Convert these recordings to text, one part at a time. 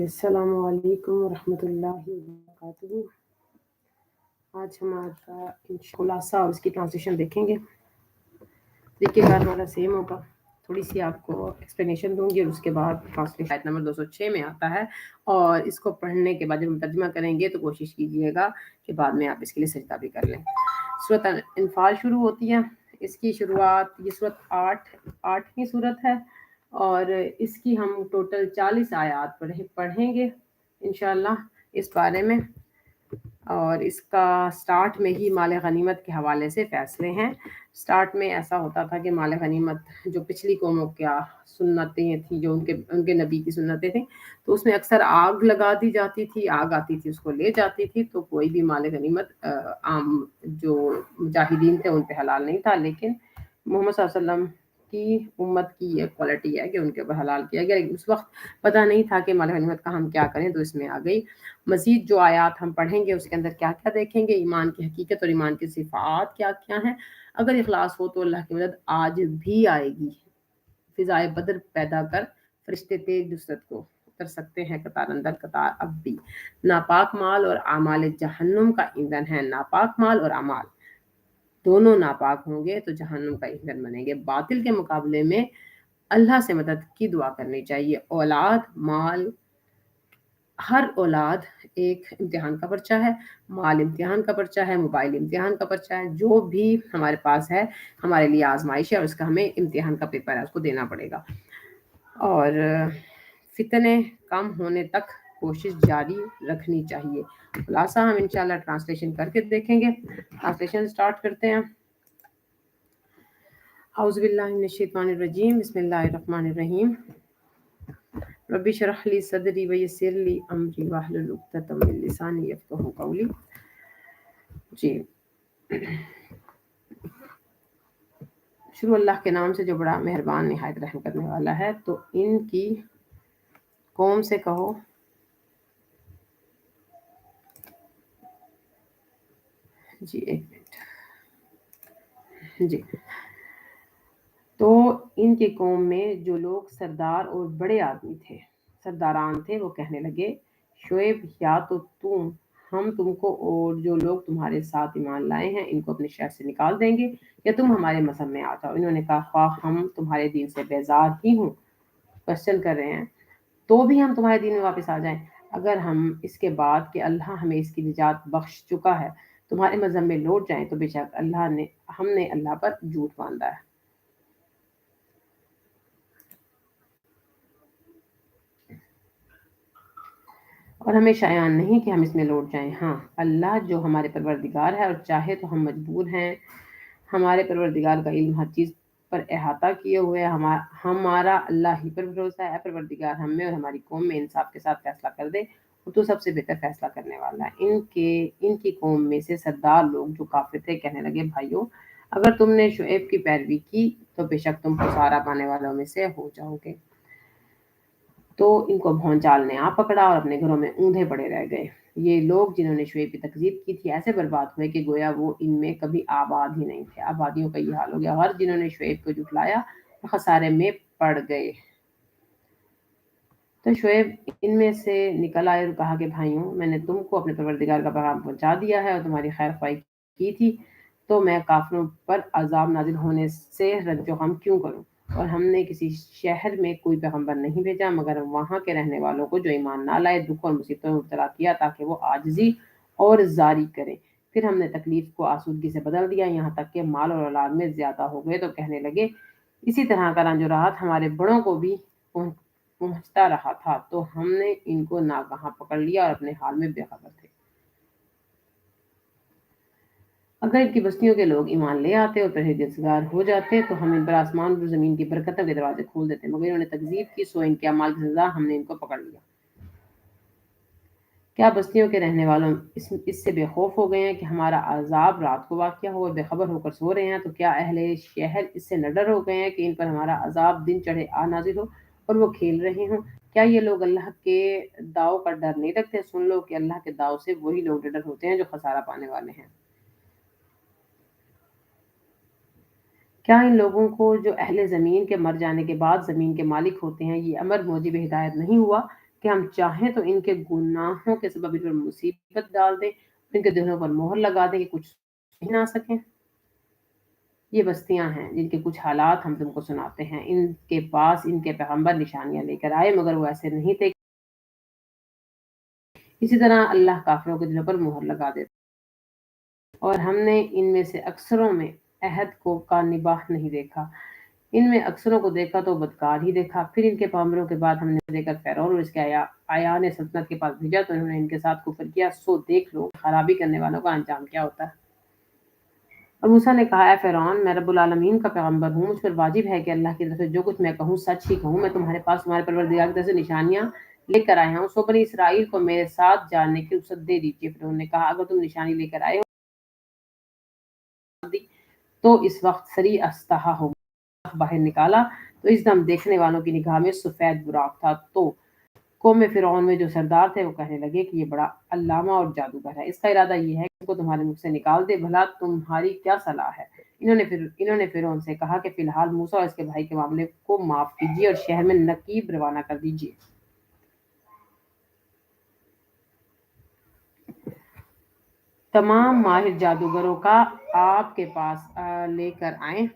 السلام علیکم ورحمۃ اللہ وبرکاتہ۔ آج ہمارا خلاصہ اور اس کی ٹرانسلیشن دیکھیں گے۔ طریقہ کار ہمارا سیم ہوگا، تھوڑی سی آپ کو ایکسپلینیشن دوں گی اور اس کے بعد ٹرانسلیشن آیت نمبر 206 میں آتا ہے، اور اس کو پڑھنے کے بعد جب ہم ترجمہ کریں گے تو کوشش کیجیے گا کہ بعد میں آپ اس کے لیے سجدہ بھی کر لیں۔ سورۃ انفال شروع ہوتی ہے، اس کی شروعات، یہ سورۃ 8ویں سورت ہے، اور اس کی ہم ٹوٹل 40 آیات پڑھیں گے انشاءاللہ اس بارے میں، اور اس کا سٹارٹ میں ہی مال غنیمت کے حوالے سے فیصلے ہیں۔ سٹارٹ میں ایسا ہوتا تھا کہ مال غنیمت جو پچھلی قوموں کیا سنتیں تھیں، جو ان کے نبی کی سنتیں تھیں، تو اس میں اکثر آگ لگا دی جاتی تھی، آگ آتی تھی اس کو لے جاتی تھی، تو کوئی بھی مال غنیمت عام جو مجاہدین تھے ان پہ حلال نہیں تھا، لیکن محمد صلی اللہ علیہ وسلم کی امت کی یہ کوالٹی ہے کہ ان کے اوپر حلال کیا گیا، لیکن اس وقت پتہ نہیں تھا کہ مال غنیمت کا ہم کیا کریں، تو اس میں آ گئی۔ مزید جو آیات ہم پڑھیں گے اس کے اندر کیا کیا دیکھیں گے، ایمان کی حقیقت اور ایمان کی صفات کیا کیا ہیں۔ اگر اخلاص ہو تو اللہ کی مدد آج بھی آئے گی۔ فضائے بدر پیدا کر فرشتے تیز نصرت کو اتر سکتے ہیں قطار اندر قطار اب بھی۔ ناپاک مال اور اعمال جہنم کا ایندھن ہے۔ ناپاک مال اور اعمال دونوں ناپاک ہوں گے تو جہنم کا ایندھن بنیں گے۔ باطل کے مقابلے میں اللہ سے مدد کی دعا کرنی چاہیے۔ اولاد، مال، ہر اولاد ایک امتحان کا پرچہ ہے، مال امتحان کا پرچہ ہے، موبائل امتحان کا پرچہ ہے، جو بھی ہمارے پاس ہے ہمارے لیے آزمائش ہے، اور اس کا ہمیں امتحان کا پیپر ہے، اس کو دینا پڑے گا۔ اور فتنے کم ہونے تک کوشش جاری رکھنی چاہیے۔ خلاصہ ہم انشاءاللہ ٹرانسلیشن کر کے دیکھیں گے۔ ٹرانسلیشن سٹارٹ کرتے ہیں۔ اعوذ باللہ من الشیطان الرجیم، بسم اللہ الرحمن الرحیم۔ رب اشرح لی صدری ویسر لی امری واحلل عقدۃ من لسانی یفقہوا قولی۔ جی، شروع اللہ کے نام سے جو بڑا مہربان نہایت رحم کرنے والا ہے۔ تو ان کی قوم سے کہو، جی ایک منٹ، جی، تو ان کی قوم میں جو لوگ سردار اور بڑے آدمی تھے، سرداران تھے، وہ کہنے لگے، شعیب یا تو ہم تم کو اور جو لوگ تمہارے ساتھ ایمان لائے ہیں ان کو اپنے شہر سے نکال دیں گے، یا تم ہمارے مذہب میں آ جاؤ۔ انہوں نے کہا، خواہ ہم تمہارے دین سے بیزار ہی ہوں، کوشچن کر رہے ہیں، تو بھی ہم تمہارے دین میں واپس آ جائیں، اگر ہم اس کے بعد کہ اللہ ہمیں اس کی نجات بخش چکا ہے تمہارے مذہب میں لوٹ جائیں، تو بے شک ہم نے اللہ پر جھوٹ باندھا ہے۔ اور ہمیں شایان نہیں کہ ہم اس میں لوٹ جائیں۔ ہاں، اللہ جو ہمارے پروردگار ہے، اور چاہے تو ہم مجبور ہیں۔ ہمارے پروردگار کا علم ہر چیز پر احاطہ کیے ہوئے، ہمارا اللہ ہی پر بھروسہ ہے۔ اے پروردگار، ہم میں اور ہماری قوم میں انصاف کے ساتھ فیصلہ کر دے، اور تو سب سے بہتر فیصلہ کرنے والا ہے۔ ان کی قوم میں سے سردار لوگ جو کافر تھے کہنے لگے، بھائیو، اگر تم نے شعیب کی پیروی کی تو بے شک تم خسارہ پانے والوں میں سے ہو جاؤ گے۔ تو ان کو بھونچال نے آ پکڑا اور اپنے گھروں میں اوندھے پڑے رہ گئے۔ یہ لوگ جنہوں نے شعیب کی تکذیب کی تھی ایسے برباد ہوئے کہ گویا وہ ان میں کبھی آباد ہی نہیں تھے۔ آبادیوں کا یہ حال ہو گیا، اور جنہوں نے شعیب کو جھٹلایا وہ خسارے میں پڑ گئے۔ تو شعیب ان میں سے نکل آئے اور کہا کہ بھائیوں، میں نے تم کو اپنے پروردگار کا پیغام پہنچا دیا ہے اور تمہاری خیر خواہی کی تھی، تو میں کافروں پر عذاب نازل ہونے سے رنج و غم کیوں کروں؟ اور ہم نے کسی شہر میں کوئی پیغمبر نہیں بھیجا مگر وہاں کے رہنے والوں کو جو ایمان نہ لائے دکھ اور مصیبتوں میں مبتلا کیا تاکہ وہ عاجزی اور زاری کریں۔ پھر ہم نے تکلیف کو آسودگی سے بدل دیا، یہاں تک کہ مال اور اولاد میں زیادہ ہو گئے، تو کہنے لگے، اسی طرح کا رنج و راحت ہمارے بڑوں کو بھی پہنچتا رہا تھا، تو ہم نے ان کو ناگہاں پکڑ لیا اور اپنے حال میں بے خبر تھے۔ اگر ان کی بستیوں کے لوگ ایمان لے آتے اور پرہیزگار ہو جاتے تو ہم ان پر آسمان اور زمین کی برکتوں کے دروازے کھول دیتے، مگر انہوں نے تکذیب کی، سو ان کے اعمال کی سزا ہم نے ان کو پکڑ لیا۔ کیا بستیوں کے رہنے والوں اس سے بے خوف ہو گئے ہیں کہ ہمارا عذاب رات کو واقع ہو اور بے خبر ہو کر سو رہے ہیں؟ تو کیا اہل شہر اس سے نہ ڈر ہو گئے ہیں کہ ان پر ہمارا عذاب دن چڑھے آ نازل ہو اور وہ کھیل رہے ہوں؟ کیا یہ لوگ اللہ کے داؤ کا ڈر نہیں رکھتے؟ سن لو کہ اللہ کے داؤ سے وہی لوگ ڈر ہوتے ہیں جو خسارہ پانے والے ہیں۔ کیا ان لوگوں کو جو اہل زمین کے مر جانے کے بعد زمین کے مالک ہوتے ہیں یہ امر موجب ہدایت نہیں ہوا کہ ہم چاہیں تو ان کے گناہوں کے سبب ان پر مصیبت ڈال دیں، ان کے دلوں پر مہر لگا دیں کہ کچھ نہیں نہ سکیں۔ یہ بستیاں ہیں جن کے کچھ حالات ہم تم کو سناتے ہیں۔ ان کے پاس ان کے پیغمبر نشانیاں لے کر آئے مگر وہ ایسے نہیں تھے۔ اسی طرح اللہ کافروں کے دلوں پر مہر لگا دیتا، اور ہم نے ان میں سے اکثروں میں عہد کو کا نباہ نہیں دیکھا، ان میں اکثروں کو دیکھا تو بدکار ہی دیکھا۔ پھر ان کے پیغمبروں کے بعد ہم نے دے کر فرعون اور اس کے آیان سلطنت کے پاس بھیجا تو انہوں نے ان کے ساتھ کفر کیا، سو دیکھ لو خرابی کرنے والوں کا انجام کیا ہوتا ہے۔ اور موسیٰ نے کہا، اے فرعون، میں رب العالمین کا پیغمبر ہوں، مجھ پر واجب ہے کہ اللہ کی طرف سے جو کچھ میں کہوں سچ ہی کہوں۔ میں تمہارے پاس تمہارے پروردگار کی طرف سے نشانیاں لے کر آیا ہوں، سو بنی اسرائیل کو میرے ساتھ جاننے کی رخصت دے دیجیے۔ فرعون نے کہا، اگر تم نشانی لے کر آئے ہو تو اس وقت سری استہا ہوگا۔ باہر نکالا تو اس دم دیکھنے والوں کی نگاہ میں سفید براق تھا، تو قوم فرعون میں جو سردار تھے وہ کہنے لگے کہ یہ بڑا علامہ اور جادوگر ہے، اس کا ارادہ یہ ہے کہ اس کو تمہارے ملک سے نکال دے، بھلا تمہاری کیا صلاح ہے؟ انہوں نے فرعون سے کہا کہ فی الحال موسیٰ اور اس کے بھائی کے معاملے کو معاف کیجیے اور شہر میں نقیب روانہ کر دیجیے۔ تمام ماہر جادوگروں کا آپ کے پاس لے کر آئیں۔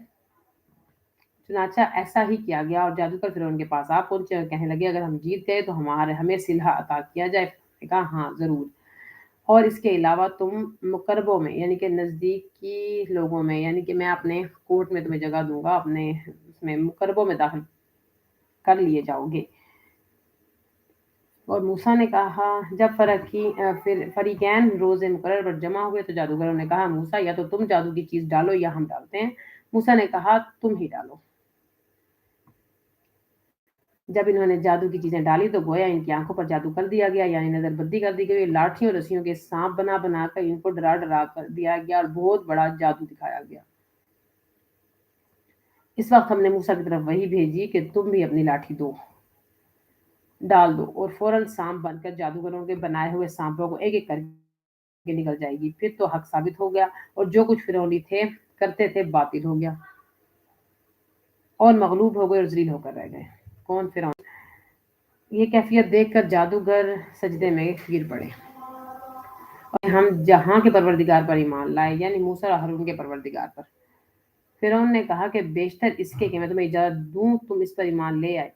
چنانچہ ایسا ہی کیا گیا اور جادوگر فرعون کے پاس آ پہنچے اور کہنے لگے، اگر ہم جیت گئے تو ہمیں صلہ عطا کیا جائے۔ فرعون نے کہا، ہاں ضرور، اور اس کے علاوہ تم مقربوں میں یعنی کہ نزدیکی لوگوں میں، یعنی کہ میں اپنے کورٹ میں تمہیں جگہ دوں گا، اپنے اس میں مقربوں میں داخل کر لیے جاؤ گے۔ اور موسیٰ نے کہا، جب فریقین روز مقرر پر جمع ہوئے تو جادوگروں نے کہا، موسیٰ یا تو تم جادو کی چیز ڈالو یا ہم ڈالتے ہیں۔ موسیٰ نے کہا، تم ہی ڈالو۔ جب انہوں نے جادو کی چیزیں ڈالی تو گویا ان کی آنکھوں پر جادو کر دیا گیا، یعنی نظر بدی کر دی گئی، لاٹھیوں رسیوں کے سانپ بنا بنا کر ان کو ڈرا ڈرا کر دیا گیا اور بہت بڑا جادو دکھایا گیا۔ اس وقت ہم نے موسیٰ کی طرف وحی بھیجی کہ تم بھی اپنی لاٹھی ڈال دو، اور فوراً سانپ بن کر جادوگروں کے بنائے ہوئے سانپوں کو ایک ایک کر کے نکل جائے گی۔ پھر تو حق ثابت ہو گیا اور جو کچھ فرعونی کرتے تھے باطل ہو گیا، اور مغلوب ہو گئے اور ذلیل ہو کر رہ گئے۔ کون؟ فرعون۔ یہ کیفیت دیکھ کر جادوگر سجدے میں گر پڑے اور ہم جہاں کے پروردگار پر ایمان لائے، یعنی موسیٰ اور ہارون کے پروردگار پر۔ فرعون نے کہا کہ بیشتر اس کے کہ میں تمہیں اجازت دوں تم اس پر ایمان لے آئے،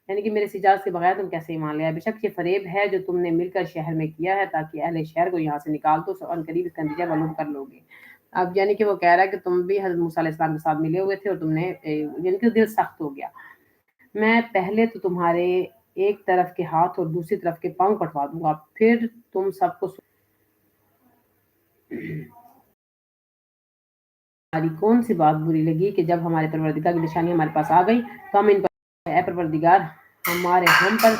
یعنی کہ میرے اجازت کے بغیر تم کیسے ایمان لے آئے؟ بے شک یہ فریب ہے جو تم نے مل کر شہر میں کیا ہے تاکہ اہل شہر کو یہاں سے نکال دو، سو ان قریب اس کا نتیجہ معلوم کر لو گے۔ اب یعنی کہ وہ کہہ رہا ہے کہ تم بھی حضرت موسیٰ علیہ السلام کے ساتھ ملے ہوئے تھے اور تم نے یعنی کہ دل سخت ہو گیا۔ میں پہلے تو تمہارے ایک طرف کے ہاتھ اور دوسری طرف کے پاؤں کٹوا دوں گا، پھر تم سب کو ہماری کون سی بات بری لگی کہ جب ہمارے پروردگار کی نشانی ہمارے پاس آ گئی تو ہم ان پر، اے پروردگار ہم پر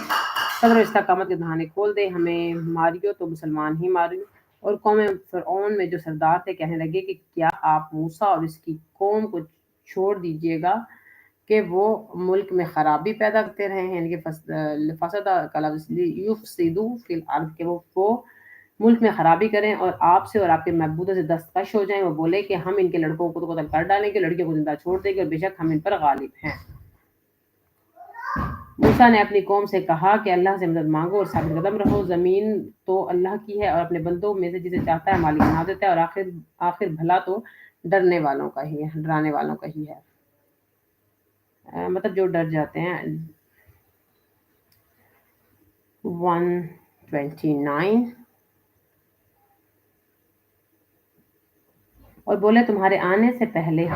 صبر و استقامت کے دہانے کھول دے، ہمیں ماریو تو مسلمان ہی ماریو۔ اور قوم فرعون میں جو سردار تھے کہنے لگے کہ کیا آپ موسیٰ اور اس کی قوم کو چھوڑ دیجیے گا کہ وہ ملک میں خرابی پیدا کرتے رہے ہیں، یعنی کہ فساد کا لفظ یفسدوا فی الارض، کہ وہ ملک میں خرابی کریں اور آپ سے اور آپ کے معبودوں سے دستکش ہو جائیں۔ وہ بولے کہ ہم ان کے لڑکوں کو تو قتل کر ڈالیں گے، لڑکیوں کو زندہ چھوڑ دیں گے، اور بے شک ہم ان پر غالب ہیں۔ موسیٰ نے اپنی قوم سے کہا کہ اللہ سے مدد مانگو اور ثابت قدم رہو، زمین تو اللہ کی ہے اور اپنے بندوں میں سے جسے چاہتا ہے مالک بنا دیتا ہے، اور آخر بھلا تو ڈرانے والوں کا ہی ہے، مطلب جو ڈر جاتے ہیں۔ 129۔ اور بولے تمہارے آنے سے پہلے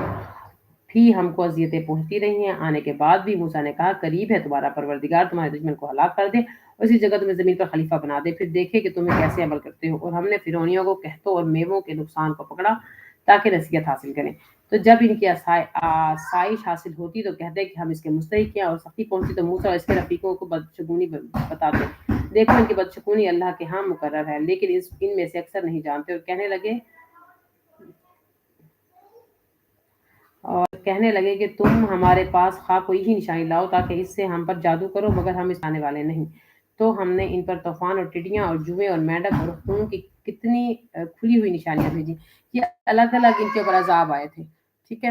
بھی ہم کو اذیتیں پہنچتی رہی ہیں، آنے کے بعد بھی۔ موسیٰ نے کہا، قریب ہے تمہارا پروردگار تمہارے دشمن کو ہلاک کر دے اور اسی جگہ تمہیں زمین پر خلیفہ بنا دے، پھر دیکھے کہ تمہیں کیسے عمل کرتے ہو۔ اور ہم نے فرعونیوں کو قحطوں اور میووں کے نقصان کو پکڑا تاکہ نصیحت حاصل کریں، تو جب ان کی آسائش حاصل ہوتی تو کہتے کہ ہم اس کے مستحق ہیں، اور سختی پہنچتی تو موسیٰ اور اس کے رفیقوں کو بدشگونی بتاتے، دیکھو ان کی بدشگونی اللہ کے ہاں مقرر ہے، لیکن ان میں سے اکثر نہیں جانتے، اور کہنے لگے کہ تم ہمارے پاس خواہ کوئی ہی نشانی لاؤ تاکہ اس سے ہم پر جادو کرو، مگر ہم اس آنے والے نہیں۔ تو ہم نے ان پر طوفان اور ٹڈیاں اور جوئیں اور مینڈک اور خون کی کتنی کھلی ہوئی نشانیاں بھیجی۔ یہ الگ الگ ان کے اوپر عذاب آئے تھے، ٹھیک ہے۔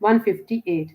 158,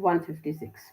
156।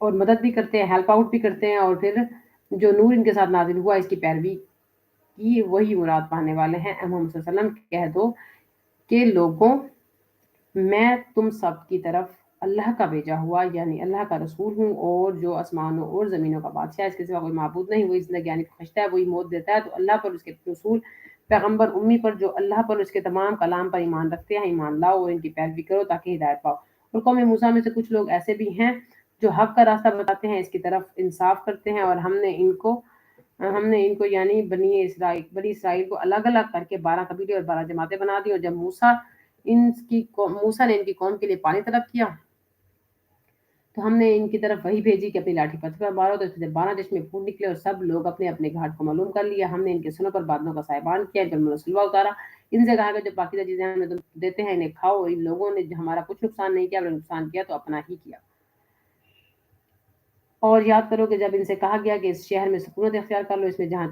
اور مدد بھی کرتے ہیں، ہیلپ آؤٹ بھی کرتے ہیں، اور پھر جو نور ان کے ساتھ نازل ہوا اس کی پیروی کی وہی مراد پانے والے ہیں۔ اے محمد صلی اللہ علیہ وسلم کہہ دو کہ لوگوں میں تم سب کی طرف اللہ کا بھیجا ہوا یعنی اللہ کا رسول ہوں، اور جو آسمانوں اور زمینوں کا بادشاہ ہے، اس کے سوا کوئی معبود نہیں، وہی زندگی یعنی خشتا ہے، وہی موت دیتا ہے۔ تو اللہ پر، اس کے رسول پیغمبر امی پر، جو اللہ پر اس کے تمام کلام پر ایمان رکھتے ہیں، ایمان لاؤ اور ان کی پیروی کرو تاکہ ہدایت پاؤ۔ اور قوم موسیٰ میں سے کچھ لوگ ایسے بھی ہیں جو حق کا راستہ بتاتے ہیں، اس کی طرف انصاف کرتے ہیں، اور ہم نے ان کو یعنی بنی اسرائیل کو الگ الگ کر کے 12 قبیلے اور 12 جماعتیں بنا دی۔ اور جب موسیٰ نے ان کی قوم کے لیے پانی طلب کیا تو ہم نے ان کی طرف وہی بھیجی کہ اپنی لاٹھی پتھر پر مارو، تو اس سے 12 چشمے پھوٹ نکلے اور سب لوگ اپنے اپنے گھاٹ کو معلوم کر لیا۔ ہم نے ان کے سنوں پر بادلوں کا سائبان کیا، ان پر منسلوا اتارا، ان سے کہا کہ جو پاکیزہ چیزیں ہمیں تم دیتے ہیں انہیں کھاؤ۔ ان لوگوں نے ہمارا کچھ نقصان نہیں کیا، بلکہ نقصان کیا تو اپنا ہی کیا۔ اور یاد کرو کہ جب ان سے کہا گیا کہ اس شہر میں سکونت اختیار کر لو، اس میں جہاں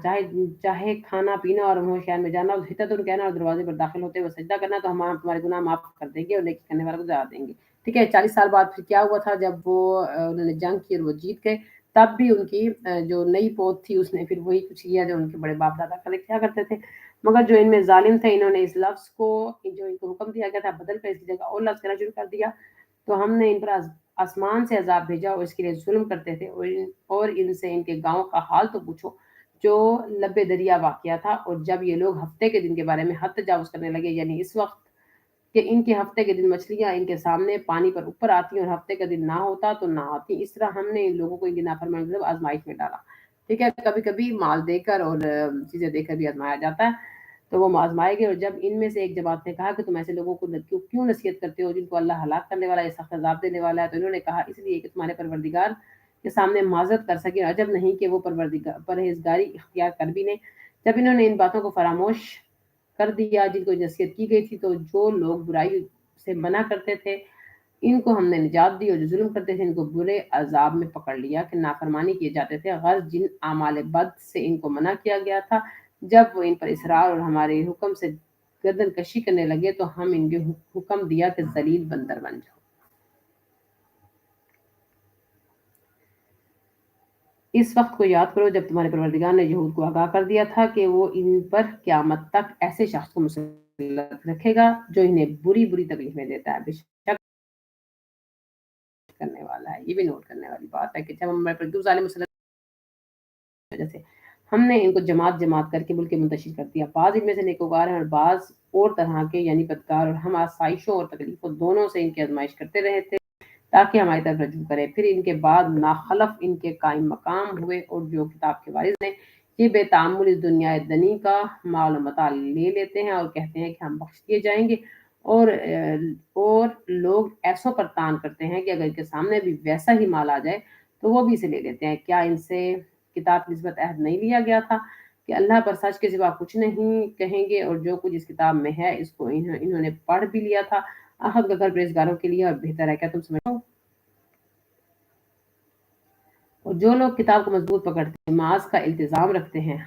چاہے کھانا پینا اور وہ شہر میں جانا، حتت کہنا اور دروازے پر داخل ہوتے ہوئے سجدہ کرنا، تو ہم تمہارے گناہ معاف کر دیں گے اور نیکی کرنے والوں کو زیادہ دیں گے۔ ٹھیک ہے، 40 سال بعد پھر کیا ہوا تھا جب انہوں نے جنگ کی اور وہ جیت گئے، تب بھی ان کی جو نئی پوت تھی اس نے پھر وہی کچھ کیا جو ان کے بڑے باپ دادا کیا کرتے تھے، مگر جو ان میں ظالم تھے انہوں نے اس لفظ کو جو ان کو حکم دیا گیا تھا بدل کر اس کی جگہ اور لفظ کہنا شروع کر دیا، تو ہم نے ان پر آسمان سے عذاب بھیجا اور اس کے لیے ظلم کرتے تھے۔ اور ان سے ان کے گاؤں کا حال تو پوچھو جو لبے دریا واقعہ تھا۔ اور جب یہ لوگ ہفتے کے دن کے بارے میں حد تجاوز کرنے لگے، یعنی اس وقت کہ ان کے ہفتے کے دن مچھلیاں ان کے سامنے پانی پر اوپر آتی اور ہفتے کا دن نہ ہوتا تو نہ آتی، اس طرح ہم نے ان لوگوں کو ان کی نافرمانی کی آزمائش میں ڈالا۔ ٹھیک ہے، کبھی کبھی مال دے کر اور چیزیں دے کر بھی آزمایا جاتا ہے، تو وہ آزمائے گئے۔ اور جب ان میں سے ایک جماعت نے کہا کہ تم ایسے لوگوں کو کیوں نصیحت کرتے ہو جن کو اللہ ہلاک کرنے والا ہے، سخت عذاب دینے والا ہے، تو انہوں نے کہا اس لیے کہ تمہارے پروردگار کے سامنے معذرت کر سکے، عجب نہیں کہ وہ پرہیزگاری اختیار کر بھی لیں۔ جب انہوں نے ان باتوں کو فراموش کر دیا جن کو نصیحت کی گئی تھی، تو جو لوگ برائی سے منع کرتے تھے ان کو ہم نے نجات دی، اور جو ظلم کرتے تھے ان کو برے عذاب میں پکڑ لیا کہ نافرمانی کیے جاتے تھے، غرض جن اعمال بد سے ان کو منع کیا گیا تھا، جب وہ ان پر اصرار اور ہمارے حکم سے گردن کشی کرنے لگے تو ہم ان کے حکم دیا کہ ذلیل بندر بن جاؤ۔ اس وقت کو یاد کرو جب تمہارے پروردگار نے یہود کو آگاہ کر دیا تھا کہ وہ ان پر قیامت تک ایسے شخص کو مسلط رکھے گا جو انہیں بری بری تکلیفیں دیتا ہے، بے شک کرنے والا ہے۔ یہ بھی نوٹ کرنے والی بات ہے کہ جب ہمارے پروردگار علیہ وسلم کی وجہ سے ہم نے ان کو جماعت جماعت کر کے ملک منتشر کر دیا، بعض ان میں سے نیکوکار ہیں اور بعض اور طرح کے یعنی بدکار، اور ہم آسائشوں اور تکلیفوں دونوں سے ان کی آزمائش کرتے رہے تھے تاکہ ہماری طرف رجوع کرے۔ پھر ان کے بعد ناخلف ان کے قائم مقام ہوئے، اور جو کتاب کے وارث ہیں یہ بے تعمل اس دنیا دنی کا مال و متاع لے لیتے ہیں اور کہتے ہیں کہ ہم بخش دیے جائیں گے، اور لوگ ایسوں پر تان کرتے ہیں کہ اگر ان کے سامنے بھی ویسا ہی مال آ جائے تو وہ بھی اسے لے لیتے ہیں۔ کیا ان سے کتاب کی نسبت عہد نہیں لیا گیا تھا کہ اللہ پر سچ کے سوا کچھ نہیں کہیں گے، اور جو کچھ اس کتاب میں ہے اس کو انہوں نے پڑھ بھی لیا تھا، اخذ کا گھر پرہیزگاروں کے لیے اور بہتر ہے۔ کیا تم سمجھو؟ اور جو لوگ کتاب کو مضبوط پکڑتے ہیں، نماز کا التزام رکھتے ہیں،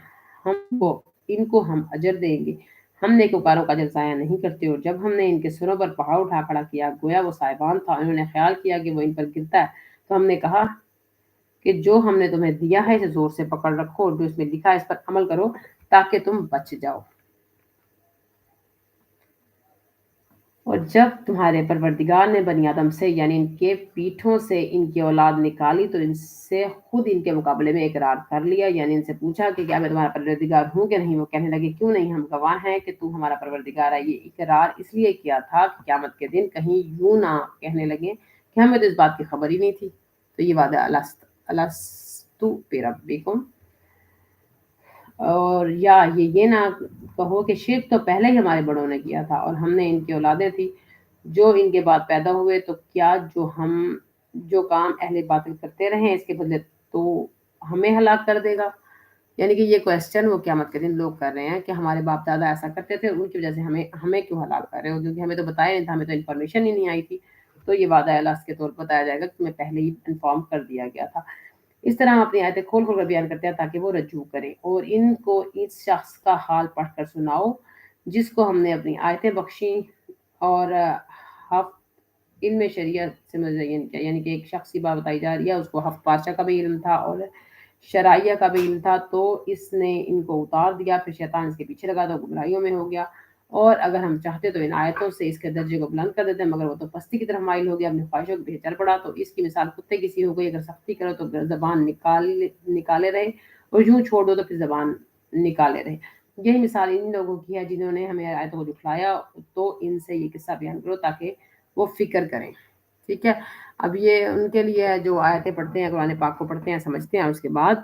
ان کو ہم اجر دیں گے، ہم نیکوکاروں کا اجر ضائع نہیں کرتے۔ اور جب ہم نے ان کے سروں پر پہاڑ اٹھا کھڑا کیا گویا وہ صاحبان تھا، انہوں نے خیال کیا کہ وہ ان پر گرتا ہے، تو ہم نے کہا کہ جو ہم نے تمہیں دیا ہے اسے زور سے پکڑ رکھو، اور جو اس میں لکھا ہے اس پر عمل کرو تاکہ تم بچ جاؤ۔ اور جب تمہارے پروردگار نے بنی آدم سے یعنی ان کے پیٹھوں سے ان کی اولاد نکالی تو ان سے خود ان کے مقابلے میں اقرار کر لیا، یعنی ان سے پوچھا کہ کیا میں تمہارا پروردگار ہوں کہ نہیں؟ وہ کہنے لگے کیوں نہیں، ہم گواہ ہیں کہ تو ہمارا پروردگار ہے۔ یہ اقرار اس لیے کیا تھا کہ قیامت کے دن کہیں یوں نہ کہنے لگے کہ ہمیں تو اس بات کی خبر ہی نہیں تھی۔ تو یہ وعدہ الستو بربکم، اور یا یہ نہ کہو کہ شرک تو پہلے ہی ہمارے بڑوں نے کیا تھا اور ہم نے ان کی اولادیں تھی جو ان کے بعد پیدا ہوئے، تو کیا جو کام اہل باطل کرتے رہے اس کے بدلے تو ہمیں ہلاک کر دے گا؟ یعنی کہ یہ کوشچن وہ قیامت کے دن لوگ کر رہے ہیں کہ ہمارے باپ دادا ایسا کرتے تھے، ان کی وجہ سے ہمیں کیوں ہلاک کر رہے ہو، کیونکہ ہمیں تو بتایا نہیں تھا، ہمیں تو انفارمیشن ہی نہیں آئی تھی۔ تو یہ وعدہ اللہ کے طور پر بتایا جائے گا کہ تمہیں پہلے ہی انفارم کر دیا گیا تھا۔ اس طرح ہم اپنی آیتیں کھول کھول کر بیان کرتے ہیں تاکہ وہ رجوع کریں، اور ان کو اس شخص کا حال پڑھ کر سناؤ جس کو ہم نے اپنی آیتیں بخشیں اور علم شریعت سے مزین کیا، یعنی کہ ایک شخص کی بات بتائی جا رہی ہے، اس کو ہفت پادشاہ کا بھی علم تھا اور شرائیہ کا بھی علم تھا، تو اس نے ان کو اتار دیا، پھر شیطان اس کے پیچھے لگا تو گمراہیوں میں ہو گیا، اور اگر ہم چاہتے تو ان آیتوں سے اس کے درجے کو بلند کر دیتے ہیں، مگر وہ تو پستی کی طرف مائل ہو گیا، اپنی خواہشوں کے پیچھے چل پڑا، تو اس کی مثال کتے کی سی ہو گئی، اگر سختی کرو تو زبان نکالے رہے، اور یوں چھوڑ دو تو پھر زبان نکالے رہے۔ یہی مثال ان لوگوں کی ہے جنہوں نے ہمیں آیتوں کو جھٹلایا، تو ان سے یہ قصہ بیان کرو تاکہ وہ فکر کریں۔ ٹھیک ہے، اب یہ ان کے لیے ہے جو آیتیں پڑھتے ہیں، قرآن پاک کو پڑھتے ہیں، سمجھتے ہیں، اس کے بعد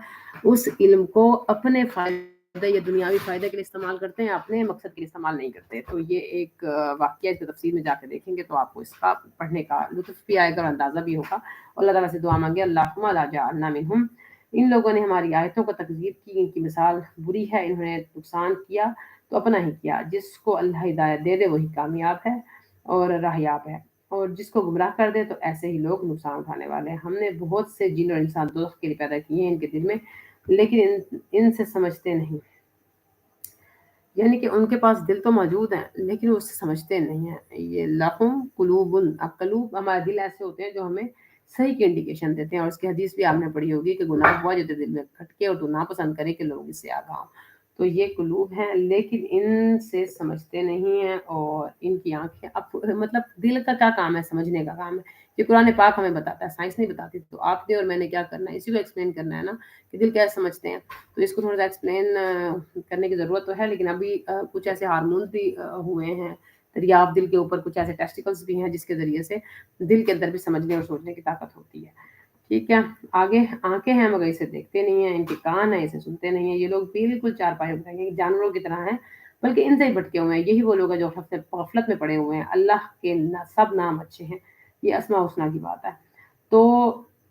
اس علم کو اپنے فائدے یا دنیاوی فائدے کے لیے استعمال کرتے ہیں، اپنے مقصد کے لیے استعمال نہیں کرتے۔ تو یہ ایک واقعہ، اس کو تفصیل میں جا کے دیکھیں گے تو آپ کو اس کا پڑھنے کا لطف بھی آئے گا اور اندازہ بھی ہوگا۔ اللہ تعالیٰ سے دعا مانگے، اللہم لا جعلنا منہم، ان لوگوں نے ہماری آیتوں کو تکذیب کی، ان کی مثال بری ہے، انہوں نے نقصان کیا تو اپنا ہی کیا، جس کو اللہ ہدایت دے دے وہی کامیاب ہے اور راہیاب ہے، اور جس کو گمراہ کر دے تو ایسے ہی لوگ نقصان اٹھانے والے ہیں۔ ہم نے بہت سے جن اور انسان دوزخ کے لیے پیدا کیے ہیں ان کے دل میں، لیکن ان سے سمجھتے نہیں، یعنی کہ ان کے پاس دل تو موجود ہیں لیکن وہ اس سے سمجھتے نہیں ہیں۔ یہ لہم قلوب، اب قلوب ہمارے دل ایسے ہوتے ہیں جو ہمیں صحیح کی انڈیکیشن دیتے ہیں، اور اس کی حدیث بھی آپ نے پڑھی ہوگی کہ گناہ ہوا جو تیرے دل میں کھٹکے اور تو ناپسند کرے کہ لوگ اس سے آگاہ ہوں۔ تو یہ قلوب ہیں لیکن ان سے سمجھتے نہیں ہیں، اور ان کی آنکھیں، اب مطلب دل کا کیا کام ہے؟ سمجھنے کا کام ہے۔ یہ قرآن پاک ہمیں بتاتا ہے، سائنس نہیں بتاتی، تو آپ نے اور میں نے کیا کرنا ہے؟ اسی کو ایکسپلین کرنا ہے نا، کہ دل کیسے سمجھتے ہیں۔ تو اس کو تھوڑا سا ایکسپلین کرنے کی ضرورت تو ہے، لیکن ابھی کچھ ایسے ہارمونز بھی ہوئے ہیں دریافت دل کے اوپر، کچھ ایسے ٹیسٹیکلز بھی ہیں جس کے ذریعے سے دل کے اندر بھی سمجھنے اور سوچنے کی طاقت ہوتی ہے۔ ٹھیک ہے، آگے آنکھیں ہیں مگر اسے دیکھتے نہیں ہیں، ان کے کان ہیں اسے سنتے نہیں ہیں، یہ لوگ بالکل چار پائے بتائیں گے جانوروں کی طرح ہیں، بلکہ ان سے ہی بھٹکے ہوئے ہیں۔ یہی وہ لوگ ہیں جو غفلت میں پڑے ہوئے ہیں۔ اللہ کے سب نام اچھے ہیں، یہ اسماء الحسنیٰ کی بات ہے، تو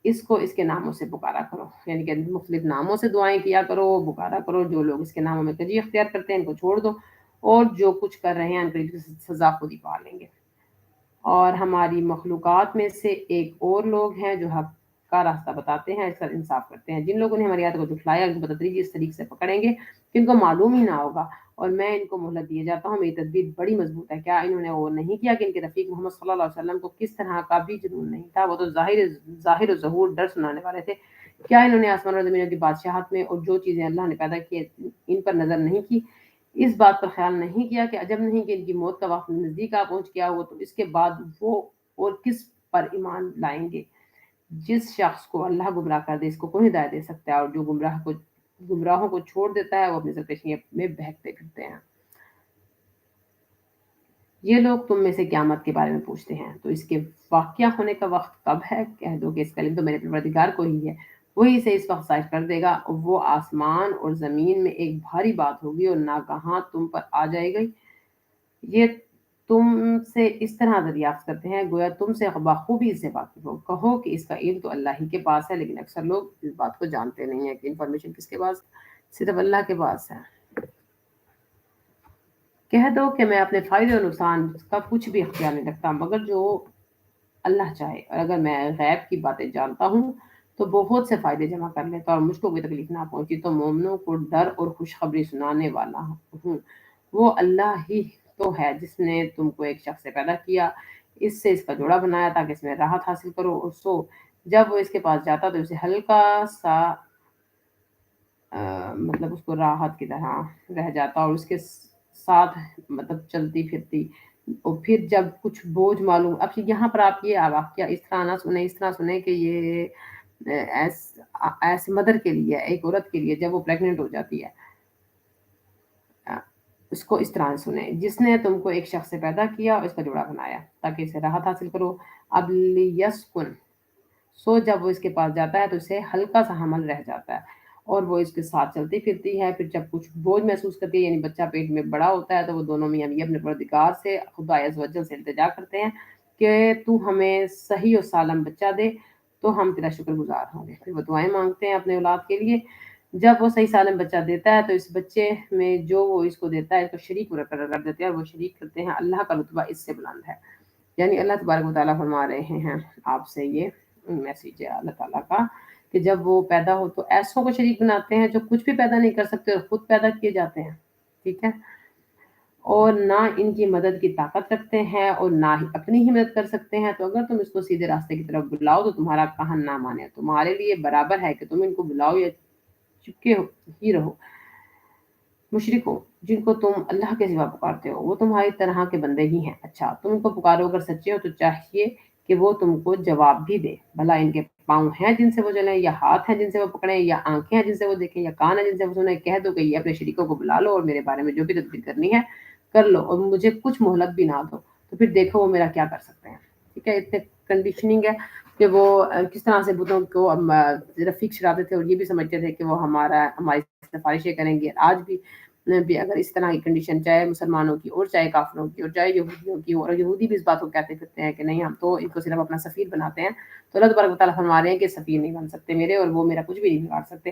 اس کو اس کے ناموں سے پکارا کرو، یعنی کہ مختلف ناموں سے دعائیں کیا کرو، پکارا کرو۔ جو لوگ اس کے ناموں میں کجی اختیار کرتے ہیں ان کو چھوڑ دو، اور جو کچھ کر رہے ہیں ان کی سزا خود ہی پا لیں گے۔ اور ہماری مخلوقات میں سے ایک اور لوگ ہیں جو حق کا راستہ بتاتے ہیں، اس کا انصاف کرتے ہیں۔ جن لوگوں نے ہماری آیات کو جھٹلایا ان کو بتدریج اس طریقے سے پکڑیں گے کہ ان کو معلوم ہی نہ ہوگا، اور میں ان کو مہلت دیے جاتا ہوں، میری تدبیر بڑی مضبوط ہے۔ کیا انہوں نے وہ نہیں کیا کہ ان کے رفیق محمد صلی اللہ علیہ وسلم کو کس طرح کا بھی جنون نہیں تھا؟ وہ تو ظاہر و ظہور ڈر سنانے والے تھے۔ کیا انہوں نے آسمان اور زمینوں کی بادشاہت میں اور جو چیزیں اللہ نے پیدا کی ان پر نظر نہیں کی؟ اس بات پر خیال نہیں کیا کہ عجب نہیں کہ ان کی موت کا وقت نزدیک آ پہنچ گیا ہو، تو اس کے بعد وہ اور کس پر ایمان لائیں گے؟ جس شخص کو اللہ گمراہ کر دے اس کو کون ہدایت دے سکتا ہے، اور جو گمراہوں کو چھوڑ دیتا ہے وہ اپنی سرکشی میں بہکتے پھرتے ہیں۔ یہ لوگ تم میں سے قیامت کے بارے میں پوچھتے ہیں، تو اس کے واقعہ ہونے کا وقت کب ہے؟ کہہ دو کہ اس کا علم تو میرے پروردگار کو ہی ہے، وہی اسے اس وقت ظاہر کر دے گا۔ وہ آسمان اور زمین میں ایک بھاری بات ہوگی اور ناگہاں تم پر آ جائے گی۔ یہ تم سے اس طرح دریافت کرتے ہیں گویا تم سے بخوبی اس سے واقف ہو۔ کہو کہ اس کا علم تو اللہ ہی کے پاس ہے، لیکن اکثر لوگ اس بات کو جانتے نہیں ہیں کہ انفارمیشن کس کے پاس؟ صرف اللہ کے پاس ہے۔ کہہ دو کہ میں اپنے فائدے اور نقصان کا کچھ بھی اختیار نہیں رکھتا مگر جو اللہ چاہے، اور اگر میں غیب کی باتیں جانتا ہوں تو بہت سے فائدے جمع کر لیتا اور مجھ کو کوئی تکلیف نہ پہنچی تو مومنوں کو ڈر اور خوشخبری سنانے والا ہوں۔ وہ اللہ ہی تو ہے جس نے تم کو ایک شخص سے پیدا کیا، اس سے اس کا جوڑا بنایا تاکہ اس میں راحت حاصل کرو، اور سو جب وہ اس کے پاس جاتا تو اسے ہلکا سا مطلب اس کو راحت کی طرح رہ جاتا، اور اس کے ساتھ مطلب چلتی پھرتی، اور پھر جب کچھ بوجھ معلوم، اب یہاں پر آپ یہ واقعہ اس طرح نہ سنیں، اس طرح سنیں کہ یہ ایسے مدر کے لیے، ایک عورت کے لیے جب وہ پریگننٹ ہو جاتی ہے، اس کو اس طرح سنیں، جس نے تم کو ایک شخص سے پیدا کیا اور اس کا جوڑا بنایا تاکہ اسے راحت حاصل کرو۔ اب لیسکن، سو جب وہ اس کے پاس جاتا ہے تو اسے ہلکا سا حمل رہ جاتا ہے اور وہ اس کے ساتھ چلتی پھرتی ہے، پھر جب کچھ بوجھ محسوس کرتی ہے، یعنی بچہ پیٹ میں بڑا ہوتا ہے، تو وہ دونوں میاں بیوی اپنے پروردگار سے خدا عز و جل سے التجا کرتے ہیں کہ تو ہمیں صحیح اور سالم بچہ دے تو ہم تیرا شکر گزار ہوں گے۔ پھر وہ دعائیں مانگتے ہیں اپنے اولاد کے لیے۔ جب وہ صحیح سالم بچہ دیتا ہے تو اس بچے میں جو وہ اس کو دیتا ہے اس کو شریک مقرر کر دیتے ہیں، اور وہ شریک کرتے ہیں، اللہ کا رتبہ اس سے بلند ہے۔ یعنی اللہ تبارک و تعالیٰ فرما رہے ہیں آپ سے، یہ میسیج ہے اللہ تعالیٰ کا، کہ جب وہ پیدا ہو تو ایسوں کو شریک بناتے ہیں جو کچھ بھی پیدا نہیں کر سکتے اور خود پیدا کیے جاتے ہیں۔ ٹھیک ہے، اور نہ ان کی مدد کی طاقت رکھتے ہیں اور نہ ہی اپنی ہی مدد کر سکتے ہیں، تو اگر تم اس کو سیدھے راستے کی طرف بلاؤ تو تمہارا کہن نہ مانے، تمہارے لیے برابر ہے کہ تم ان کو بلاؤ یا چپکے ہی رہو۔ مشرکو جن کو تم اللہ کے سوا پکارتے ہو وہ تمہاری طرح کے بندے ہی ہیں، اچھا تم ان کو پکارو اگر سچے ہو تو چاہیے کہ وہ تم کو جواب بھی دے، بھلا ان کے پاؤں ہیں جن سے وہ چلیں، یا ہاتھ ہیں جن سے وہ پکڑیں، یا آنکھیں ہیں جن سے وہ دیکھیں، یا کان ہیں جن سے وہ سنیں؟ کہہ دو کہ یہ اپنے شریکوں کو بلا لو اور میرے بارے میں جو بھی تدبیر کرنی ہے کر لو اور مجھے کچھ مہلت بھی نہ دو، تو پھر دیکھو وہ میرا کیا کر سکتے ہیں۔ ٹھیک ہے، اتنے کنڈیشننگ ہے کہ وہ کس طرح سے بتوں کو رفیق چڑھاتے تھے اور یہ بھی سمجھتے تھے کہ وہ ہماری سفارشیں کریں گے۔ آج بھی اگر اس طرح کی کنڈیشن چاہے مسلمانوں کی اور چاہے کافروں کی اور چاہے یہودیوں کی، اور یہودی بھی اس بات کو کہتے پھرتے ہیں کہ نہیں ہم تو ان کو صرف اپنا سفیر بناتے ہیں، تو اللہ تبارک و تعالیٰ فرما رہے ہیں کہ سفیر نہیں بن سکتے میرے، اور وہ میرا کچھ بھی نہیں بگاڑ سکتے۔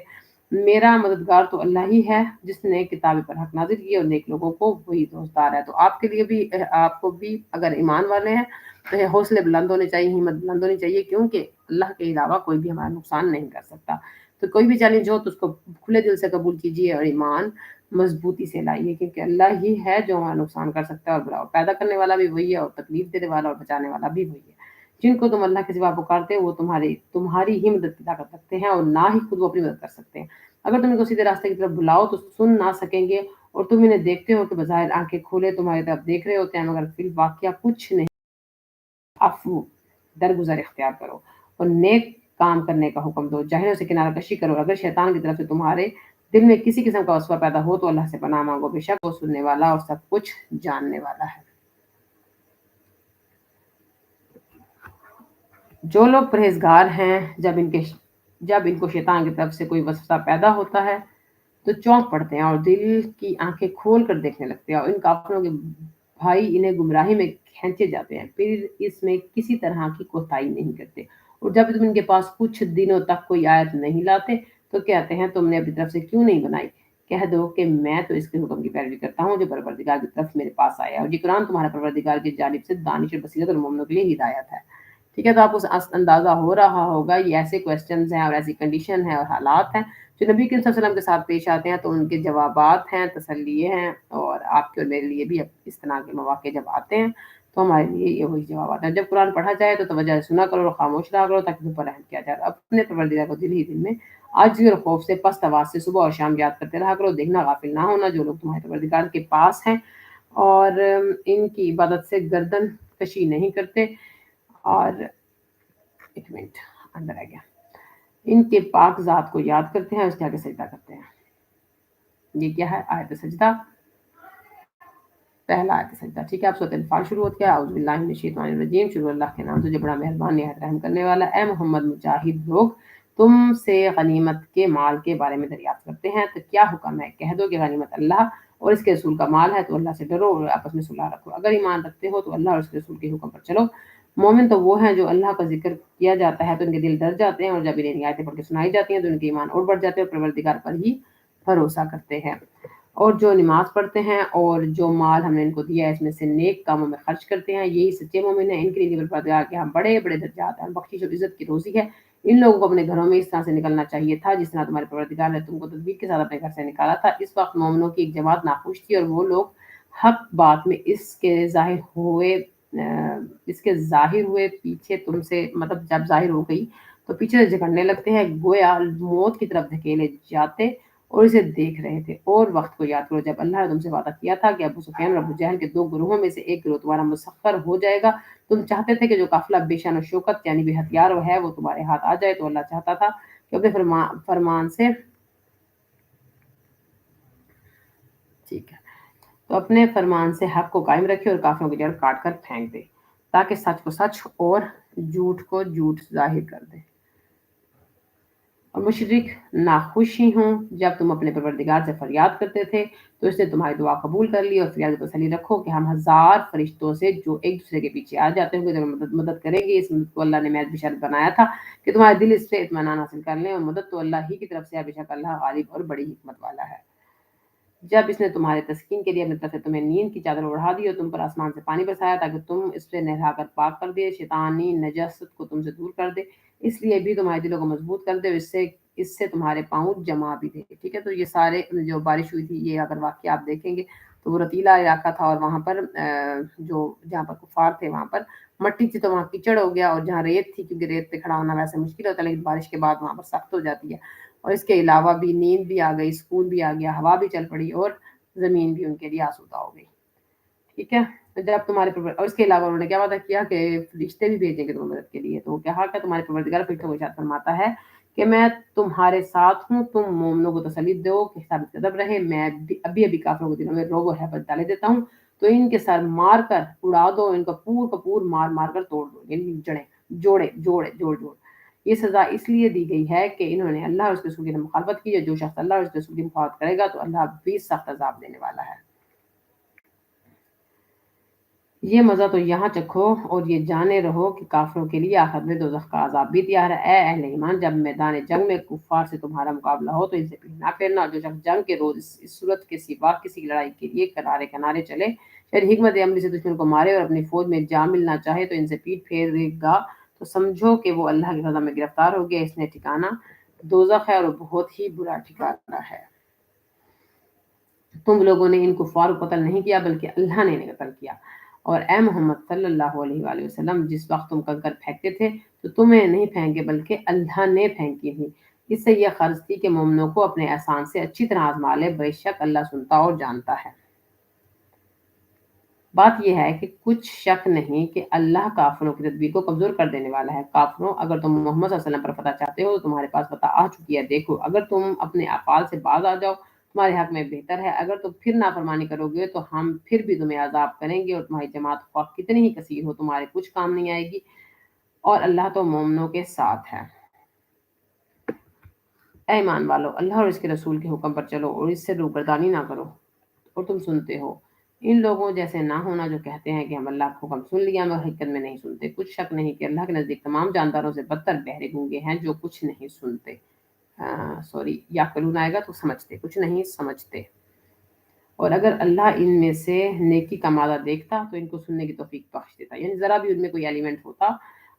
میرا مددگار تو اللہ ہی ہے جس نے کتابیں پر حق نازل کی اور نیک لوگوں کو وہی دوستدار ہے۔ تو آپ کے لیے بھی آپ کو بھی اگر ایمان والے ہیں تو حوصلے بلند ہونے چاہیے، ہمت بلند ہونی چاہیے، کیونکہ اللہ کے علاوہ کوئی بھی ہمارا نقصان نہیں کر سکتا۔ تو کوئی بھی چیلنج ہو تو اس کو کھلے دل سے قبول کیجیے اور ایمان مضبوطی سے لائیے، کیونکہ اللہ ہی ہے جو ہمارا نقصان کر سکتا ہے اور بڑا پیدا کرنے والا بھی وہی ہے اور تکلیف دینے والا اور بچانے والا بھی وہی ہے۔ جن کو تم اللہ کے سوا پکارتے ہو وہ تمہاری ہی مدد کی طاقت رکھتے ہیں اور نہ ہی خود وہ اپنی مدد کر سکتے ہیں۔ اگر تم ان کو سیدھے راستے کی طرف بلاؤ تو سن نہ سکیں گے، اور تم انہیں دیکھتے ہو کہ بظاہر آنکھیں کھولے تمہاری طرف دیکھ رہے ہوتے ہیں، مگر فی الواقعہ کچھ نہیں۔ عفو درگزر اختیار کرو اور نیک کام کرنے کا حکم دو، جاہلوں سے کنارہ کشی کرو، اگر شیطان کی طرف سے تمہارے دل میں کسی قسم کا وسوسہ پیدا ہو تو اللہ سے پناہ مانگو، بے شک وہ سننے والا اور سب کچھ جاننے والا ہے۔ جو لوگ پرہیزگار ہیں جب ان کو شیطان کی طرف سے کوئی وسوسہ پیدا ہوتا ہے تو چونک پڑتے ہیں اور دل کی آنکھیں کھول کر دیکھنے لگتے ہیں، اور ان کافروں کے بھائی انہیں گمراہی میں کھینچے جاتے ہیں، پھر اس میں کسی طرح کی کوتاہی نہیں کرتے، اور جب تم ان کے پاس کچھ دنوں تک کوئی آیت نہیں لاتے تو کہتے ہیں تم نے اپنی طرف سے کیوں نہیں بنائی؟ کہہ دو کہ میں تو اس کے حکم کی پیروی کرتا ہوں جو پروردگار کی طرف میرے پاس آیا ہے، اور یہ قرآن تمہارا پروردگار کی جانب سے دانش اور بصیرت اور مومنوں کے لیے ہدایت ہے۔ ٹھیک ہے، تو آپ کو اندازہ ہو رہا ہوگا یہ ایسے کویسچنز ہیں اور ایسی کنڈیشن ہے اور حالات ہیں جو نبی کریم صلی اللہ علیہ وسلم کے ساتھ پیش آتے ہیں، تو ان کے جوابات ہیں، تسلیے ہیں، اور آپ کے اور میرے لیے بھی اس طرح کے مواقع جب آتے ہیں تو ہمارے لیے یہ وہی جوابات ہیں۔ جب قرآن پڑھا جائے تو توجہ سے سنا کرو اور خاموش رہا کرو تاکہ تم پر رحم کیا جائے، اپنے پروردگار کو دل ہی دل میں عاجزی اور خوف سے پست آواز سے صبح اور شام یاد کرتے رہا کرو، دیکھنا غافل نہ ہونا جو لوگ تمہارے پروردگار کے پاس ہیں اور ان کی عبادت سے گردن کشی نہیں کرتے، اور ایک منٹ اندر آ گیا، ان کے پاک ذات کو یاد کرتے ہیں اور اس کے آگے سجدہ کرتے ہیں۔ یہ کیا ہے؟ آیت سجدہ، پہلا آیت سجدہ۔ ٹھیک ہے، اب سورۃ انفال شروع ہوتی ہے۔ اعوذ باللہ من الشیطان الرجیم، شروع اللہ کے نام سے جو بڑا مہربان نہایت رحم کرنے والا۔ اے محمد مجاہد لوگ تم سے غنیمت کے مال کے بارے میں دریافت کرتے ہیں تو کیا حکم ہے؟ کہہ دو کہ غنیمت اللہ اور اس کے رسول کا مال ہے، تو اللہ سے ڈرو اور آپس میں صلح رکھو، اگر ایمان رکھتے ہو تو اللہ اور اس کے رسول کے حکم پر چلو۔ مومن تو وہ ہیں جو اللہ کا ذکر کیا جاتا ہے تو ان کے دل ڈر جاتے ہیں، اور جب انہیں آیتیں پڑھ کے سنائی جاتی ہیں تو ان کے ایمان اور بڑھ جاتے ہیں اور پروردگار پر ہی بھروسہ کرتے ہیں، اور جو نماز پڑھتے ہیں اور جو مال ہم نے ان کو دیا ہے اس میں سے نیک کاموں میں خرچ کرتے ہیں، یہی سچے مومن ہیں، ان کے لیے پروردگار کے ہاں بڑے بڑے درجات ہیں اور بخشش اور عزت کی روزی ہے۔ ان لوگوں کو اپنے گھروں میں اس طرح سے نکلنا چاہیے تھا جس طرح تمہارے پروردگار نے تم کو تدبیر کے ساتھ اپنے گھر سے نکالا تھا۔ اس وقت مومنوں کی ایک جماعت ناخوش تھی اور وہ لوگ حق بات میں اس کے ظاہر ہوئے پیچھے تم سے، مطلب جب ظاہر ہو گئی تو پیچھے سے جھگڑنے لگتے ہیں، گویا موت کی طرف دھکیلے جاتے اور اسے دیکھ رہے تھے۔ اور وقت کو یاد کرو جب اللہ نے تم سے وعدہ کیا تھا کہ ابو سفیان اور ابو جہل کے دو گروہوں میں سے ایک گروہ تمہارا مسخر ہو جائے گا، تم چاہتے تھے کہ جو قافلہ بے شان و شوکت یعنی بے ہتھیار ہے وہ تمہارے ہاتھ آ جائے، تو اللہ چاہتا تھا کہ اپنے فرمان سے ٹھیک ہے تو اپنے فرمان سے حق کو قائم رکھے اور کافروں کی جڑ کاٹ کر پھینک دے، تاکہ سچ کو سچ اور جھوٹ کو جھوٹ ظاہر کر دے، اور مشرک ناخوش ہی ہوں۔ جب تم اپنے پروردگار سے فریاد کرتے تھے تو اس نے تمہاری دعا قبول کر لی، اور فریاد کو تسلی رکھو کہ ہم ہزار فرشتوں سے جو ایک دوسرے کے پیچھے آ جاتے ہوں گے تو مدد کریں گے۔ اس مدد کو اللہ نے محض بشارت بنایا تھا کہ تمہارے دل اس سے اطمینان حاصل کر لیں، اور مدد تو اللہ ہی کی طرف سے ہے، بے شک اللہ غالب اور بڑی حکمت والا ہے۔ جب اس نے تمہارے تسکین کے لیے اپنی طرف سے تمہیں نیند کی چادر اڑا دی اور تم پر آسمان سے پانی برسایا تاکہ تم اس سے نہلا کر پاک کر دے، شیطانی نجاست کو تم سے دور کر دے، اس لیے بھی تمہارے دلوں کو مضبوط کر دے اور اس سے تمہارے پاؤں جما بھی دے۔ ٹھیک ہے، تو یہ سارے جو بارش ہوئی تھی یہ اگر واقعہ آپ دیکھیں گے تو وہ رتیلا علاقہ تھا اور وہاں پر جو جہاں پر کفار تھے وہاں پر مٹی تھی تو وہاں کیچڑ ہو گیا، اور جہاں ریت تھی کیونکہ ریت پہ کھڑا ہونا ویسے مشکل ہوتا ہے لیکن بارش کے بعد وہاں پر سخت ہو جاتی ہے، اور اس کے علاوہ بھی نیند بھی آ گئی، سکون بھی آ گیا، ہوا بھی چل پڑی اور زمین بھی ان کے لیے آسودہ ہو گئی. ٹھیک ہے. جب تمہارے اور اس کے علاوہ انہوں نے کیا وعدہ کیا کہ فرشتے بھی بھیجیں گے تمہیں مدد کے لیے. تو وہ کہا کہ تمہارے پروردگار فرشتوں کو ارشاد فرماتا ہے کہ میں تمہارے ساتھ ہوں، تم مومنوں کو تسلی دو کہ ثابت قدم رہے. میں ابھی کافروں کو دلوں میں روب و ہیبت ڈالے دیتا ہوں، تو ان کے سر مار کر اڑا دو، ان کا پور مار مار کر توڑ دو، یعنی جوڑے جوڑ. یہ سزا اس لیے دی گئی ہے کہ انہوں نے اللہ اور اس کے رسول کی مخالفت کی ہے. جو شخص اللہ اور اس کے رسول کی مخالفت کرے گا تو اللہ بھی سخت عذاب دینے والا ہے. یہ مزہ تو یہاں چکھو اور یہ جانے رہو کہ کافروں کے لیے آخرت میں دوزخ کا عذاب بھی تیار ہے. اے اہل ایمان، جب میدان جنگ میں کفار سے تمہارا مقابلہ ہو تو ان سے پیچھے نہ پھرنا، اور جو شخص جنگ کے روز اس صورت کے سوا کسی لڑائی کے لیے کنارے چلے، شاید حکمت عملی سے دشمن کو مارے اور اپنی فوج میں جا ملنا چاہے تو ان سے پیٹ پھیرے گا تو سمجھو کہ وہ اللہ کی غضب میں گرفتار ہو گیا. اس نے ٹھکانہ دوزخ ہے اور وہ بہت ہی برا ٹھکانہ ہے. تم لوگوں نے ان کفار کو قتل نہیں کیا بلکہ اللہ نے انہیں قتل کیا. اور اے محمد صلی اللہ علیہ وآلہ وسلم، جس وقت تم کنکر پھینکتے تھے تو تمہیں نہیں پھینکے بلکہ اللہ نے پھینکی تھی. اس سے یہ غرض تھی کہ مومنوں کو اپنے احسان سے اچھی طرح آزما لے، بے شک اللہ سنتا اور جانتا ہے. بات یہ ہے کہ کچھ شک نہیں کہ اللہ کافروں کی تدبیر کو کمزور کر دینے والا ہے. کافروں، اگر تم محمد صلی اللہ علیہ وسلم پر فتح چاہتے ہو تو تمہارے پاس فتح آ چکی ہے. دیکھو، اگر تم اپنے افعال سے باز آ جاؤ تمہارے حق میں بہتر ہے، اگر تم پھر نافرمانی کرو گے تو ہم پھر بھی تمہیں عذاب کریں گے، اور تمہاری جماعت خواہ کتنی ہی کثیر ہو تمہارے کچھ کام نہیں آئے گی، اور اللہ تو مومنوں کے ساتھ ہے. اے ایمان والو، اللہ اور اس کے رسول کے حکم پر چلو اور اس سے روگردانی نہ کرو. اور تم سنتے ہو، ان لوگوں جیسے نہ ہونا جو کہتے ہیں کہ ہم اللہ کا حکم سن لیا مگر حقیقت میں نہیں سنتے. کچھ شک نہیں کہ اللہ کے نزدیک تمام جانداروں سے بدتر بہرے گونگے ہیں جو کچھ نہیں سنتے. یا قلون آئے گا تو سمجھتے، کچھ نہیں سمجھتے. اور اگر اللہ ان میں سے نیکی کا مادہ دیکھتا تو ان کو سننے کی توفیق بخش دیتا، یعنی ذرا بھی ان میں کوئی ایلیمنٹ ہوتا.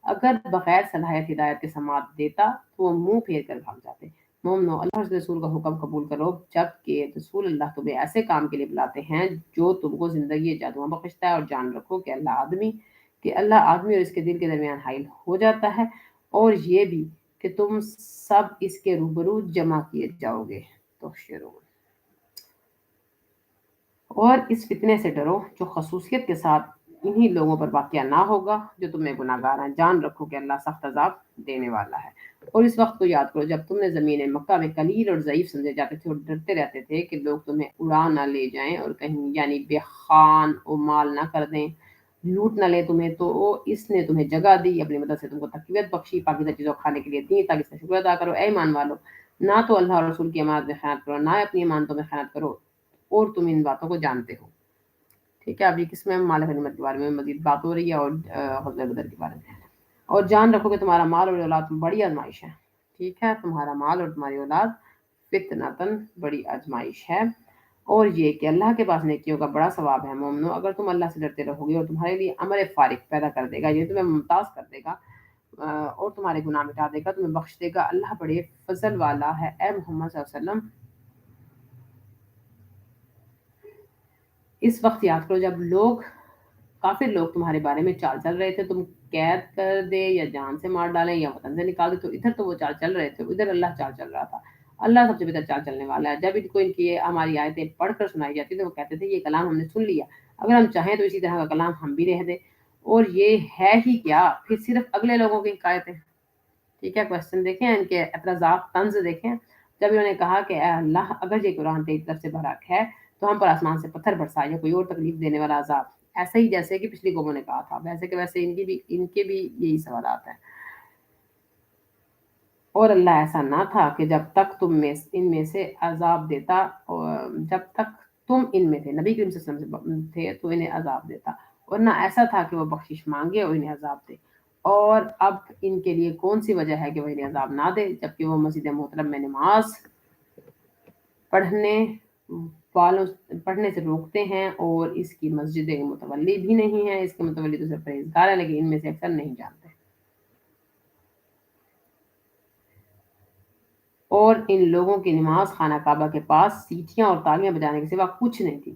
اگر بغیر صلاحیت ہدایت کے سماعت دیتا تو وہ منہ پھیر کر بھاگ جاتے. مومنو، اللہ کے رسول کا حکم قبول کرو، جب کہ رسول اللہ تمہیں ایسے کام کے لیے بلاتے ہیں جو تم کو زندگی جادواں بخشتا ہے. اور جان رکھو کہ اللہ آدمی اور اس کے دل کے درمیان حائل ہو جاتا ہے، اور یہ بھی کہ تم سب اس کے روبرو جمع کیے جاؤ گے. تو شروع اور اس فتنے سے ڈرو جو خصوصیت کے ساتھ انہی لوگوں پر واقعہ نہ ہوگا جو تمہیں گناہ گار ہیں. جان رکھو کہ اللہ سخت عذاب دینے والا ہے. اور اس وقت کو یاد کرو جب تم نے زمین مکہ میں قلیل اور ضعیف سمجھے جاتے تھے اور ڈرتے رہتے تھے کہ لوگ تمہیں اڑا نہ لے جائیں اور کہیں یعنی بے خان و مال نہ کر دیں، لوٹ نہ لے تمہیں. تو اس نے تمہیں جگہ دی، اپنی مدد سے تم کو تقویت بخشی، پاکیزہ چیزوں کھانے کے لیے دی تاکہ اس کا شکر ادا کرو. اے ایمان والو، نہ تو اللہ اور رسول کی امانت میں خیانت کرو، نہ اپنی امانتوں میں خیانت کرو، اور تم ان باتوں کو جانتے ہو. ٹھیک ہے. ابھی کس میں مال غنیمت کے بارے میں مزید بات ہو رہی ہے اور غزوہ بدر کے بارے میں. اور جان رکھو کہ تمہارا مال اور اولاد بڑی آزمائش ہے. ٹھیک ہے. تمہارا مال اور تمہاری اولاد فتنتن بڑی آزمائش ہے، اور یہ کہ اللہ کے پاس نیکیوں کا بڑا ثواب ہے. مومنو، اگر تم اللہ سے ڈرتے رہو گے اور تمہارے لیے امر فارغ پیدا کر دے گا، یہ تمہیں ممتاز کر دے گا اور تمہارے گناہ مٹا دے گا، تمہیں بخش دے گا. اللہ بڑے فضل والا ہے. اے محمد صلی اللہ علیہ وسلم، اس وقت یاد کرو جب کافر لوگ تمہارے بارے میں چال چل رہے تھے، تم قید کر دے یا جان سے مار ڈالیں یا وطن سے نکال دے. تو ادھر تو وہ چال چل رہے تھے، ادھر اللہ چال چل رہا تھا. اللہ سب سے بہتر چال چلنے والا ہے. جب ان کو ان کی ہماری آیتیں پڑھ کر سنائی جاتی تو وہ کہتے تھے یہ کلام ہم نے سن لیا، اگر ہم چاہیں تو اسی طرح کا کلام ہم بھی رہ دیں. اور یہ ہے ہی کیا، پھر صرف اگلے لوگوں کی حکایتیں. ٹھیک ہے. کوشچن دیکھیں، ان کے اعتراضات طنز دیکھیں. جب انہوں نے کہا کہ اے اللہ، اگر یہ قرآن تیری طرف سے برحق ہے تو ہم پر آسمان سے پتھر برسا یا کوئی اور تکلیف دینے والا عذاب، ایسے ہی جیسے کہ پچھلی قوموں نے کہا تھا. ویسے کہ ویسے ان کے بھی یہی سوالات ہیں. اور اللہ ایسا نہ تھا کہ جب تک ان میں سے عذاب دیتا، جب تک تم ان میں تھے، نبی کریم صلی اللہ علیہ وسلم تھے تو انہیں عذاب دیتا، اور نہ ایسا تھا کہ وہ بخشش مانگے اور انہیں عذاب دے. اور اب ان کے لیے کون سی وجہ ہے کہ وہ انہیں عذاب نہ دے جبکہ وہ مسجد محترم میں نماز پڑھنے پڑھنے سے روکتے ہیں، اور اس کی مسجد متولی بھی نہیں ہے. اس کے متولی تو صرف پرہیزگار ہے، لیکن ان میں سے اکثر نہیں جانتے. اور ان لوگوں کی نماز خانہ کعبہ کے پاس سیٹیاں اور تالیاں بجانے کے سوا کچھ نہیں تھی.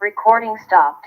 Recording stopped.